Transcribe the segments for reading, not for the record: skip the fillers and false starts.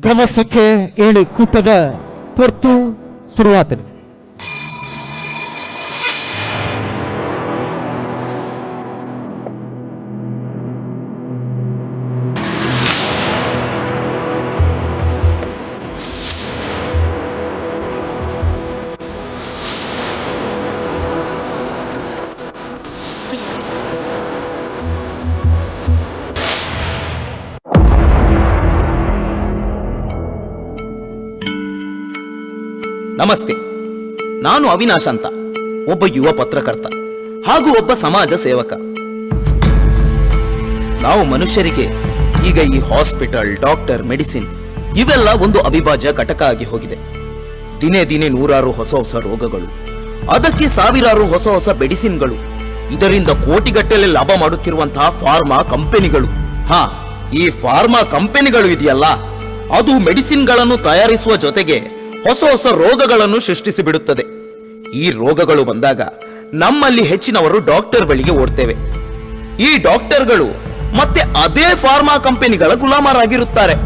ಕ್ರಮ ಸಂಖ್ಯೆ 7 ಕೂಟದ ತುರ್ತು ಶುರುವಾತು. ನಮಸ್ತೆ, ನಾನು ಅವಿನಾಶ್ ಅಂತ, ಒಬ್ಬ ಯುವ ಪತ್ರಕರ್ತ ಹಾಗೂ ಒಬ್ಬ ಸಮಾಜ ಸೇವಕ. ನಾವು ಮನುಷ್ಯರಿಗೆ ಈಗ ಈ ಹಾಸ್ಪಿಟಲ್, ಡಾಕ್ಟರ್, ಮೆಡಿಸಿನ್ ಇವೆಲ್ಲ ಒಂದು ಅವಿಭಾಜ್ಯ ಘಟಕ ಆಗಿ ಹೋಗಿದೆ. ದಿನೇ ದಿನೇ ನೂರಾರು ಹೊಸ ಹೊಸ ರೋಗಗಳು, ಅದಕ್ಕೆ ಸಾವಿರಾರು ಹೊಸ ಹೊಸ ಮೆಡಿಸಿನ್ಗಳು, ಇದರಿಂದ ಕೋಟಿಗಟ್ಟಲೆ ಲಾಭ ಮಾಡುತ್ತಿರುವಂತಹ ಫಾರ್ಮಾ ಕಂಪನಿಗಳು. ಈ ಫಾರ್ಮಾ ಕಂಪನಿಗಳು ಇದೆಯಲ್ಲ, ಅದು ಮೆಡಿಸಿನ್ಗಳನ್ನು ತಯಾರಿಸುವ ಜೊತೆಗೆ ಹೊಸ ಹೊಸ ರೋಗಗಳನ್ನು ಸೃಷ್ಟಿಸಿ ಬಿಡುತ್ತದೆ. ಈ ರೋಗಗಳು ಬಂದಾಗ ನಮ್ಮಲ್ಲಿ ಹೆಚ್ಚಿನವರು ಡಾಕ್ಟರ್ ಬಳಿಗೆ ಓಡ್ತೇವೆ. ಈ ಡಾಕ್ಟರ್ಗಳು ಮತ್ತೆ ಅದೇ ಫಾರ್ಮಾ ಕಂಪನಿಗಳ ಗುಲಾಮರಾಗಿರುತ್ತಾರೆ.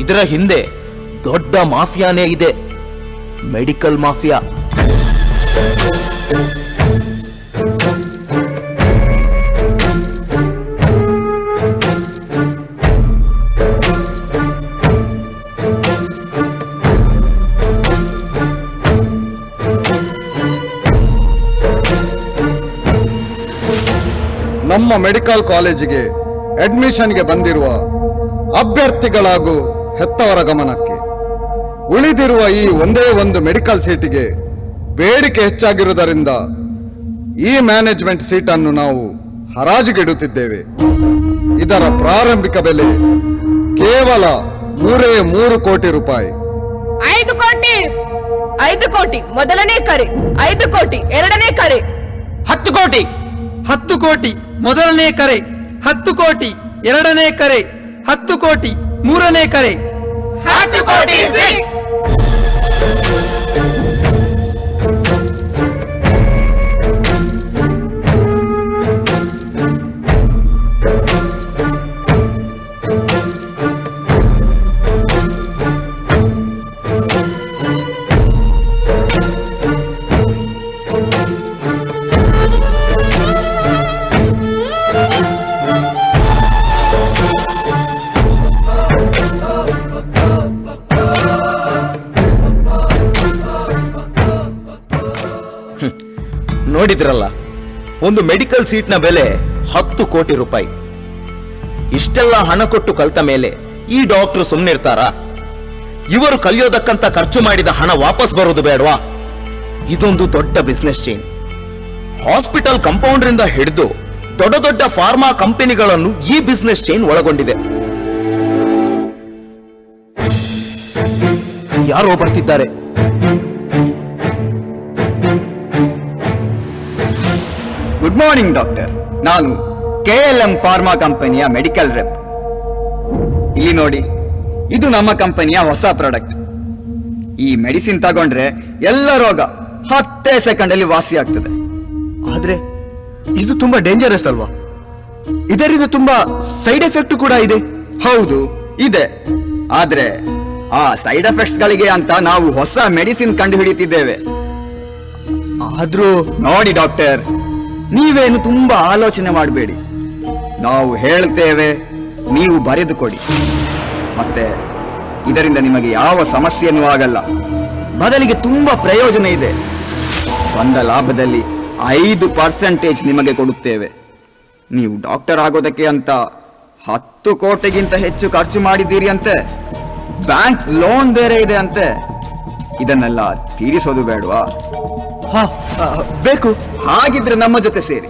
ಇದರ ಹಿಂದೆ ದೊಡ್ಡ ಮಾಫಿಯಾನೇ ಇದೆ, ಮೆಡಿಕಲ್ ಮಾಫಿಯಾ. ನಮ್ಮ ಮೆಡಿಕಲ್ ಕಾಲೇಜಿಗೆ ಅಡ್ಮಿಷನ್ಗೆ ಬಂದಿರುವ ಅಭ್ಯರ್ಥಿಗಳಾಗೂ ಹೆತ್ತವರ ಗಮನಕ್ಕೆ, ಉಳಿದಿರುವ ಈ ಒಂದೇ ಒಂದು ಮೆಡಿಕಲ್ ಸೀಟಿಗೆ ಬೇಡಿಕೆ ಹೆಚ್ಚಾಗಿರುವುದರಿಂದ ಈ ಮ್ಯಾನೇಜ್ಮೆಂಟ್ ಸೀಟನ್ನು ನಾವು ಹರಾಜಿಗಿಡುತ್ತಿದ್ದೇವೆ. ಇದರ ಪ್ರಾರಂಭಿಕ ಬೆಲೆ ಕೇವಲ 3 ಕೋಟಿ ರೂಪಾಯಿ. 5 ಕೋಟಿ, 5 ಕೋಟಿ ಮೊದಲನೇ ಕರೆ, 5 ಕೋಟಿ ಎರಡನೇ ಕರೆ, 10 ಕೋಟಿ, 10 ಕೋಟಿ ಮೊದಲನೇ ಕರೆ, 10 ಕೋಟಿ ಎರಡನೇ ಕರೆ, 10 ಕೋಟಿ ಮೂರನೇ ಕರೆ, 10 ಕೋಟಿ ಫಿಕ್ಸ್. ನೋಡಿದ್ರಲ್ಲ, ಒಂದು ಮೆಡಿಕಲ್ ಸೀಟ್ನ ಬೆಲೆ 10 ಕೋಟಿ ರೂಪಾಯಿ. ಇಷ್ಟೆಲ್ಲ ಹಣ ಕೊಟ್ಟು ಕಲ್ತ ಮೇಲೆ ಈ ಡಾಕ್ಟರ್ ಸುಮ್ಮನಿರ್ತಾರಾ? ಇವರು ಕಲಿಯೋದಕ್ಕಂತ ಖರ್ಚು ಮಾಡಿದ ಹಣ ವಾಪಸ್ ಬರೋದು ಬೇಡವಾ? ಇದೊಂದು ದೊಡ್ಡ ಬಿಸ್ನೆಸ್ ಚೈನ್. ಹಾಸ್ಪಿಟಲ್ ಕಂಪೌಂಡರಿಂದ ಹಿಡಿದು ದೊಡ್ಡ ದೊಡ್ಡ ಫಾರ್ಮಾ ಕಂಪನಿಗಳನ್ನು ಈ ಬಿಸ್ನೆಸ್ ಚೈನ್ ಒಳಗೊಂಡಿದೆ. ಯಾರೋ ಬರ್ತಿದ್ದಾರೆ. ಗುಡ್ ಮಾರ್ನಿಂಗ್ ಡಾಕ್ಟರ್, ನಾನು KLM ಫಾರ್ಮಾ ಕಂಪನಿಯ ಮೆಡಿಕಲ್ ರೆಪ್. ಇಲ್ಲಿ ನೋಡಿ, ಇದು ನಮ್ಮ ಕಂಪನಿಯ ಹೊಸ ಪ್ರಾಡಕ್ಟ್. ಈ ಮೆಡಿಸಿನ್ ತಗೊಂಡ್ರೆ ಎಲ್ಲ ರೋಗ 10 ಸೆಕೆಂಡಲ್ಲಿ ವಾಸಿ ಆಗ್ತದೆ. ಆದ್ರೆ ಇದು ತುಂಬಾ ಡೇಂಜರಸ್ ಅಲ್ವಾ? ಇದರಿಂದ ತುಂಬಾ ಸೈಡ್ ಎಫೆಕ್ಟ್ ಕೂಡ ಇದೆ. ಹೌದು ಇದೆ, ಆದ್ರೆ ಆ ಸೈಡ್ ಎಫೆಕ್ಟ್ಸ್ ಗಳಿಗೆ ಅಂತ ನಾವು ಹೊಸ ಮೆಡಿಸಿನ್ ಕಂಡು ಹಿಡಿತಿದ್ದೇವೆ. ಆದ್ರೂ ನೋಡಿ ಡಾಕ್ಟರ್, ನೀವೇನು ತುಂಬಾ ಆಲೋಚನೆ ಮಾಡಬೇಡಿ. ನಾವು ಹೇಳ್ತೇವೆ, ನೀವು ಬರೆದು ಕೊಡಿ. ಮತ್ತೆ ಇದರಿಂದ ನಿಮಗೆ ಯಾವ ಸಮಸ್ಯೆನೂ ಆಗಲ್ಲ, ಬದಲಿಗೆ ತುಂಬಾ ಪ್ರಯೋಜನ ಇದೆ. ಬಂದ ಲಾಭದಲ್ಲಿ 5% ನಿಮಗೆ ಕೊಡುತ್ತೇವೆ. ನೀವು ಡಾಕ್ಟರ್ ಆಗೋದಕ್ಕೆ ಅಂತ 10 ಕೋಟಿಗಿಂತ ಹೆಚ್ಚು ಖರ್ಚು ಮಾಡಿದ್ದೀರಿ ಅಂತೆ. ಬ್ಯಾಂಕ್ ಲೋನ್ ಬೇರೆ ಇದೆ ಅಂತೆ. ಇದನ್ನೆಲ್ಲ ತೀರಿಸೋದು ಬೇಡವಾ? ಬೇಕು. ಹಾಗಿದ್ರೆ ನಮ್ಮ ಜೊತೆ ಸೇರಿ.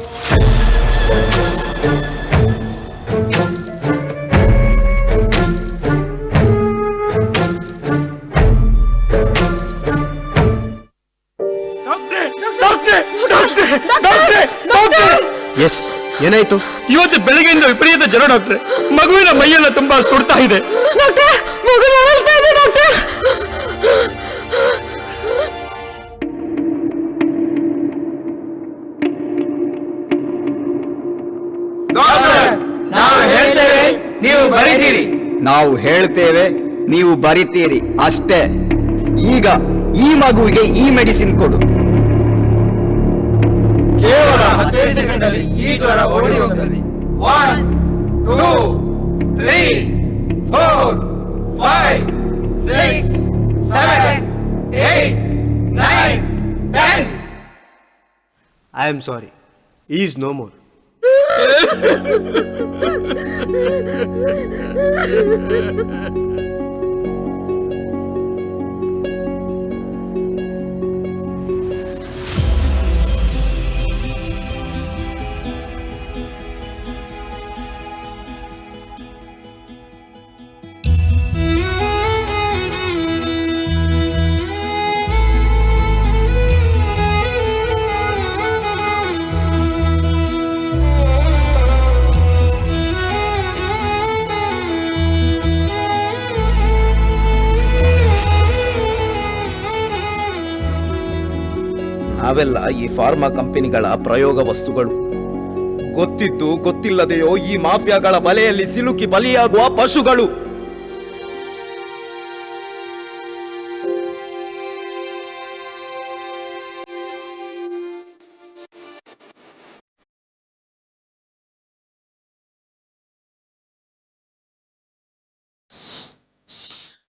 ಎಸ್, ಏನಾಯ್ತು? ಇವತ್ತು ಬೆಳಗ್ಗೆಯಿಂದ ವಿಪರೀತ ಜ್ವರ ಡಾಕ್ಟ್ರೆ. ಮಗುವಿನ ಮೈಯೆಲ್ಲ ತುಂಬಾ ಸುಡ್ತಾ ಇದೆ. ನಾವು ಹೇಳ್ತೇವೆ, ನೀವು ಬರೀತೀರಿ. ನಾವು ಹೇಳ್ತೇವೆ, ನೀವು ಬರಿತೀರಿ ಅಷ್ಟೇ. ಈಗ ಈ ಮಗುವಿಗೆ ಈ ಮೆಡಿಸಿನ್ ಕೊಡು. ಕೇವಲ 15 ಸೆಕೆಂಡಲ್ಲಿ ಈ ಜ್ವರ ಓಡಿ ಹೋಗ್ತದೆ. 1 2 3 4 5 6 7 8 9 10. I am sorry, is no more. ನಾವೆಲ್ಲ ಈ ಫಾರ್ಮಾ ಕಂಪನಿಗಳ ಪ್ರಯೋಗ ವಸ್ತುಗಳು. ಗೊತ್ತಿದ್ದು ಗೊತ್ತಿಲ್ಲದೆಯೋ ಈ ಮಾಫಿಯಾಗಳ ಬಲೆಯಲ್ಲಿ ಸಿಲುಕಿ ಬಲಿಯಾಗುವ ಪಶುಗಳು.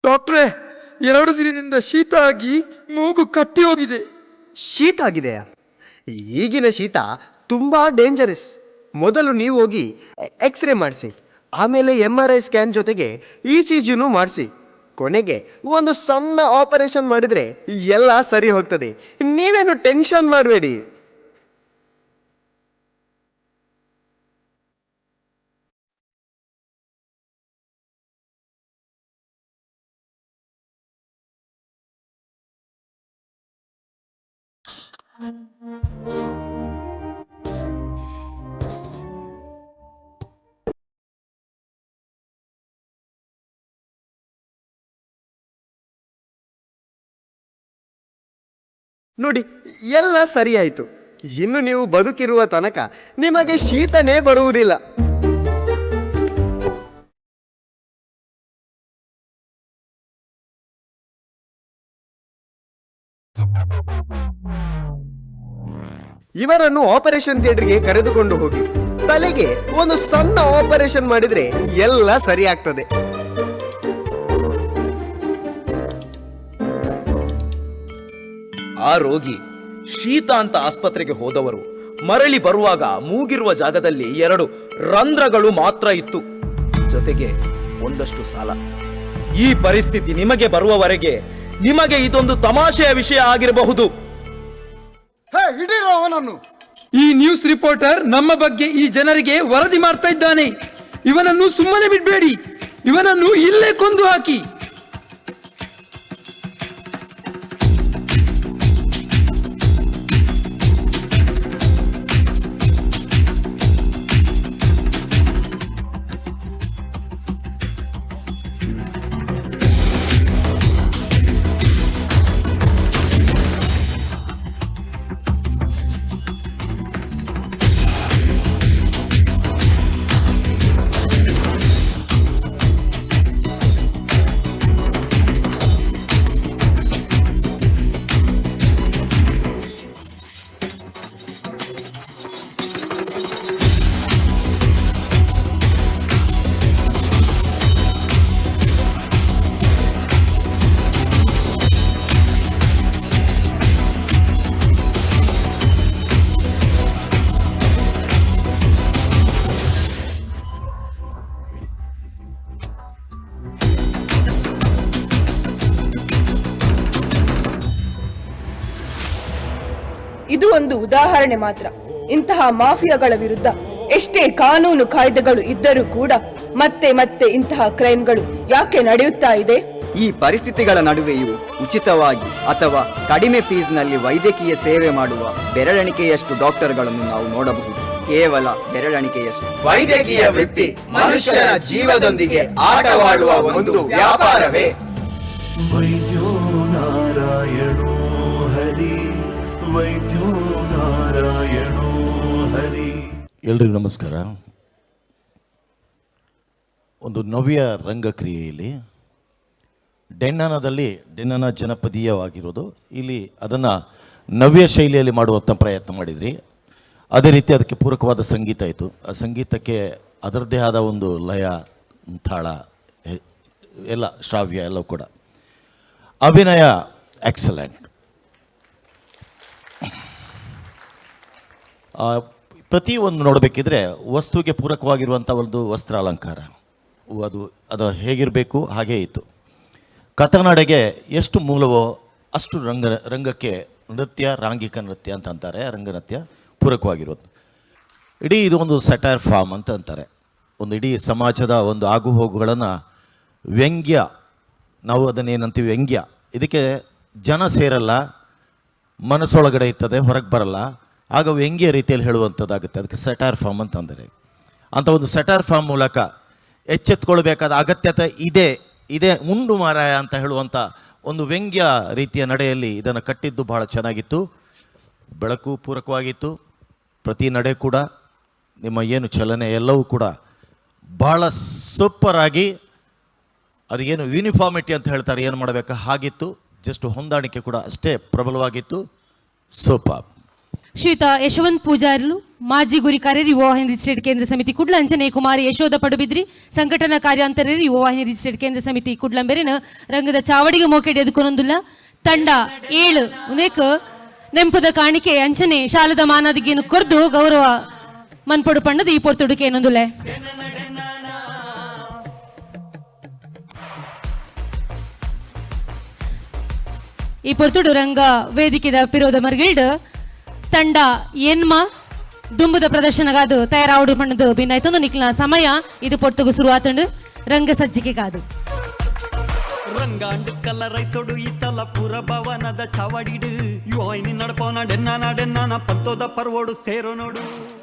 ಡಾಕ್ಟ್ರೇ, 2 ದಿನದಿಂದ ಶೀತ ಆಗಿ ಮೂಗು ಕಟ್ಟಿ ಹೋಗಿದೆ. ಶೀತ ಆಗಿದೆಯಾ? ಈಗಿನ ಶೀತ ತುಂಬಾ ಡೇಂಜರಸ್. ಮೊದಲು ನೀವು ಹೋಗಿ ಎಕ್ಸ್ರೇ ಮಾಡಿಸಿ, ಆಮೇಲೆ MRI ಸ್ಕ್ಯಾನ್ ಜೊತೆಗೆ ECG ಮಾಡಿಸಿ. ಕೊನೆಗೆ ಒಂದು ಸಣ್ಣ ಆಪರೇಷನ್ ಮಾಡಿದ್ರೆ ಎಲ್ಲ ಸರಿ ಹೋಗ್ತದೆ. ನೀವೇನು ಟೆನ್ಷನ್ ಮಾಡಬೇಡಿ. ನೋಡಿ, ಎಲ್ಲ ಸರಿಯಾಯಿತು. ಇನ್ನು ನೀವು ಬದುಕಿರುವ ತನಕ ನಿಮಗೆ ಶೀತನೇ ಬರುವುದಿಲ್ಲ. ಇವರನ್ನು ಆಪರೇಷನ್ ಥಿಯೇಟರ್ಗೆ ಕರೆದುಕೊಂಡು ಹೋಗಿ. ತಲೆಗೆ ಒಂದು ಸಣ್ಣ ಆಪರೇಷನ್ ಮಾಡಿದ್ರೆ ಎಲ್ಲ ಸರಿ ಆಗ್ತದೆ. ಆ ರೋಗಿ ಶೀತ ಅಂತ ಆಸ್ಪತ್ರೆಗೆ ಹೋದವರು ಮರಳಿ ಬರುವಾಗ ಮೂಗಿರುವ ಜಾಗದಲ್ಲಿ 2 ರಂಧ್ರಗಳು ಮಾತ್ರ ಇತ್ತು, ಜೊತೆಗೆ ಒಂದಷ್ಟು ಸಾಲ. ಈ ಪರಿಸ್ಥಿತಿ ನಿಮಗೆ ಬರುವವರೆಗೆ ನಿಮಗೆ ಇದೊಂದು ತಮಾಷೆಯ ವಿಷಯ ಆಗಿರಬಹುದು. ಈ ನ್ಯೂಸ್ ರಿಪೋರ್ಟರ್ ನಮ್ಮ ಬಗ್ಗೆ ಈ ಜನರಿಗೆ ವರದಿ ಮಾಡ್ತಾ ಇದ್ದಾನೆ. ಇವನನ್ನು ಸುಮ್ಮನೆ ಬಿಡಬೇಡಿ, ಇವನನ್ನು ಇಲ್ಲೇ ಕೊಂದು ಹಾಕಿ. ಇದು ಒಂದು ಉದಾಹರಣೆ ಮಾತ್ರ. ಇಂತಹ ಮಾಫಿಯಾಗಳ ವಿರುದ್ಧ ಎಷ್ಟೇ ಕಾನೂನು ಕಾಯ್ದೆಗಳು ಇದ್ದರೂ ಕೂಡ ಮತ್ತೆ ಮತ್ತೆ ಇಂತಹ ಕ್ರೈಮ್ಗಳು ಯಾಕೆ ನಡೆಯುತ್ತಾ ಇದೆ? ಈ ಪರಿಸ್ಥಿತಿಗಳ ನಡುವೆಯೂ ಉಚಿತವಾಗಿ ಅಥವಾ ಕಡಿಮೆ ಫೀಸ್ನಲ್ಲಿ ವೈದ್ಯಕೀಯ ಸೇವೆ ಮಾಡುವ ಬೆರಳೆಣಿಕೆಯಷ್ಟು ಡಾಕ್ಟರ್ಗಳನ್ನು ನಾವು ನೋಡಬಹುದು. ಕೇವಲ ಬೆರಳೆಣಿಕೆಯಷ್ಟು. ವೈದ್ಯಕೀಯ ವೃತ್ತಿ ಮನುಷ್ಯನ ಜೀವದೊಂದಿಗೆ ಆಟವಾಡುವ ಒಂದು ವ್ಯಾಪಾರವೇ? ವೈದ್ಯೋ ನಾರಾಯಣೋ ಹರಿ, ವೈದ್ಯೋ ನಾರಾಯಣೋ ಹರಿ. ಎಲ್ರಿಗೂ ನಮಸ್ಕಾರ. ಒಂದು ನವ್ಯ ರಂಗಕ್ರಿಯೆಯಲ್ಲಿ ಡೆನ್ನನ ಜನಪದೀಯವಾಗಿರೋದು. ಇಲ್ಲಿ ಅದನ್ನು ನವ್ಯ ಶೈಲಿಯಲ್ಲಿ ಮಾಡುವಂಥ ಪ್ರಯತ್ನ ಮಾಡಿದ್ರಿ. ಅದೇ ರೀತಿ ಅದಕ್ಕೆ ಪೂರಕವಾದ ಸಂಗೀತ ಇತ್ತು. ಆ ಸಂಗೀತಕ್ಕೆ ಅದರದ್ದೇ ಆದ ಒಂದು ಲಯ, ತಾಳ, ಎಲ್ಲ ಶ್ರಾವ್ಯ ಎಲ್ಲವೂ ಕೂಡ. ಅಭಿನಯ ಎಕ್ಸಲೆಂಟ್. ಪ್ರತಿಯೊಂದು ನೋಡಬೇಕಿದ್ರೆ ವಸ್ತುವಿಗೆ ಪೂರಕವಾಗಿರುವಂಥ ಒಂದು ವಸ್ತ್ರ ಅಲಂಕಾರ ಅದು ಹೇಗಿರಬೇಕು ಹಾಗೇ ಇತ್ತು. ಕಥನಡೆಗೆ ಎಷ್ಟು ಮೂಲವೋ ಅಷ್ಟು ರಂಗಕ್ಕೆ ನೃತ್ಯ, ರಾಂಗಿಕ ನೃತ್ಯ ಅಂತ ಅಂತಾರೆ, ರಂಗನೃತ್ಯ ಪೂರಕವಾಗಿರೋದು. ಇಡೀ ಇದು ಒಂದು ಸೆಟೈರ್ ಫಾರ್ಮ್ ಅಂತ ಅಂತಾರೆ. ಒಂದು ಇಡೀ ಸಮಾಜದ ಒಂದು ಆಗುಹೋಗುಗಳನ್ನು ವ್ಯಂಗ್ಯ, ನಾವು ಅದನ್ನೇನಂತೀವಿ ವ್ಯಂಗ್ಯ. ಇದಕ್ಕೆ ಜನ ಸೇರಲ್ಲ, ಮನಸ್ಸೊಳಗಡೆ ಇರ್ತದೆ, ಹೊರಗೆ ಬರಲ್ಲ, ಆಗ ವ್ಯಂಗ್ಯ ರೀತಿಯಲ್ಲಿ ಹೇಳುವಂಥದ್ದಾಗುತ್ತೆ. ಅದಕ್ಕೆ ಸೆಟೈರ್ ಫಾರ್ಮ್ ಅಂತ ಅಂದರೆ. ಅಂಥ ಒಂದು ಸೆಟೈರ್ ಫಾರ್ಮ್ ಮೂಲಕ ಎಚ್ಚೆತ್ಕೊಳ್ಬೇಕಾದ ಅಗತ್ಯತೆ ಇದೇ ಉಂಡು ಮಾರಾಯ ಅಂತ ಹೇಳುವಂಥ ಒಂದು ವ್ಯಂಗ್ಯ ರೀತಿಯ ನಡೆಯಲ್ಲಿ ಇದನ್ನು ಕಟ್ಟಿದ್ದು ಬಹಳ ಚೆನ್ನಾಗಿತ್ತು. ಬೆಳಕು ಪೂರಕವಾಗಿತ್ತು. ಪ್ರತಿ ನಡೆ ಕೂಡ, ನಿಮ್ಮ ಏನು ಚಲನೆ ಎಲ್ಲವೂ ಕೂಡ ಬಹಳ ಸೂಪರಾಗಿ, ಅದು ಏನು ಯೂನಿಫಾರ್ಮಿಟಿ ಅಂತ ಹೇಳ್ತಾರೆ, ಏನು ಮಾಡಬೇಕು ಹಾಗಿತ್ತು. ಜಸ್ಟ್ ಹೊಂದಾಣಿಕೆ ಕೂಡ ಅಷ್ಟೇ ಪ್ರಬಲವಾಗಿತ್ತು. ಸೂಪರ್. ಶ್ರೀಯುತ ಯಶವಂತ್ ಪೂಜಾರ್ಲು, ಮಾಜಿ ಗುರಿ ಕಾರ್ಯರು, ಯುವವಾಹಿನಿ ರಿಜಿಸ್ಟ್ರೇಡ್ ಕೇಂದ್ರ ಸಮಿತಿ ಕುಡ್ಲ. ಅಂಜನೆ ಕುಮಾರಿ ಯಶೋಧ ಪಡುಬಿದ್ರಿ, ಸಂಘಟನಾ ಕಾರ್ಯಾಂತರ್ಯರು, ಯುವವಾಹಿನಿ ರಿಜಿಸ್ಟ್ರೇಡ್ ಕೇಂದ್ರ ಸಮಿತಿ ಕುಡ್ಲಂಬೆರೆನ ರಂಗದ ಚಾವಡಿಗೆ ಮೋಕೆಡೆ ಎದುಕೊನೊಂದುಲ್ಲ. ತಂಡ 7 ಉನೇಕ ನೆಂಪದ ಕಾಣಿಕೆ ಅಂಚನೆ ಶಾಲದ ಮಾನದಿಗೇನು ಕೊರ್ದು ಗೌರವ ಮನ್ಪೊಡು ಪಣ್ಣದು ಈ ಪೊರ್ತುಡುಕೆ ಏನೊಂದುಲೆ. ಈ ಪೊರ್ತುಡು ರಂಗ ವೇದಿಕೆದ ಪಿರೋದ ಮರ್ಗಿಲ್ಡ್ ತಂಡ ಎನ್ಮ ದುಂಬುದ ಪ್ರದರ್ಶನಗಾದು ತಯಾರಾವಡು ಪಣ್ಣದು ಭಿನ್ನಾಯ್ತೊಂದು ನಿಕ್ಲ ಸಮಯ ಇದು ಪೊರ್ತುಗು ಶುರುವಾತಂಡು ರಂಗ ಸಜ್ಜಿಕೆ ಕಾದು. ರಂಗಾಂಡ್ ಕಲ್ಲರೈಸೊಡು ಈ ಸಲ ಪುರಭವನದ ಚಾವಡಿಡು ಯುವೈನಿ ನಡ್ಪೋನ ಡೆನ್ನಾನ ಪಂತೋದ ಪರ್ವೋಡು ಸೇರೋ ನೋಡು.